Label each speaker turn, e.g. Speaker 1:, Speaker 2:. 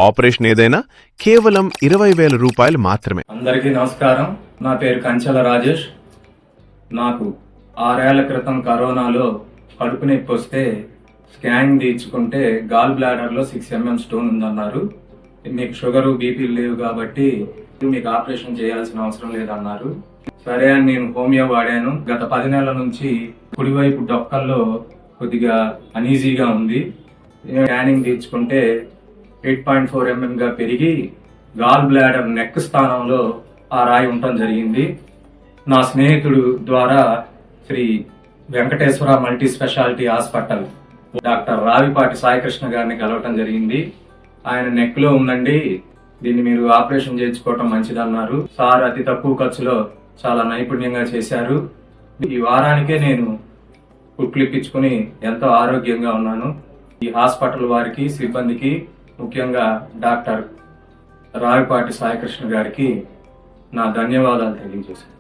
Speaker 1: Operation ఏదైనా కేవలం 20,000 రూపాయలు మాత్రమే.
Speaker 2: అందరికీ నమస్కారం. నా పేరు కంచెల రాజేష్. నాకు 6 ఏళ్ల క్రితం కరోనాలో కడుపు నొప్పి వస్తే స్కానింగ్ తీర్చుకుంటే గాల్ బ్లాడర్లో 6 mm స్టోన్ ఉందన్నారు. మీకు షుగరు బీపీ లేవు కాబట్టి మీకు ఆపరేషన్ చేయాల్సిన అవసరం లేదన్నారు. సరే అని నేను హోమియో వాడాను. గత 10 నెలల నుంచి కుడివైపు డొక్కల్లో కొద్దిగా అనీజీగా ఉంది. స్కానింగ్ తీర్చుకుంటే 8.4 mm గా పెరిగి గాల్ బ్లాడర్ నెక్ స్థానంలో ఆ రాయి ఉండటం జరిగింది. నా స్నేహితుడు ద్వారా Sri Venkateswara multi speciality hospital doctor Ravipati Saikrishna గారిని కలవటం జరిగింది. ఆయన నెక్ లో ఉందండి, దీన్ని మీరు ఆపరేషన్ చేయించుకోవటం మంచిదన్నారు. సార్ అతి తక్కువ ఖర్చులో చాలా నైపుణ్యంగా చేశారు. ఈ వారానికే నేను కుట్లిప్పించుకుని ఎంతో ఆరోగ్యంగా ఉన్నాను. ఈ హాస్పిటల్ వారికి, సిబ్బందికి, ముఖ్యంగా డాక్టర్ రావిపాటి సాయికృష్ణ గారికి నా ధన్యవాదాలు తెలియజేశాను.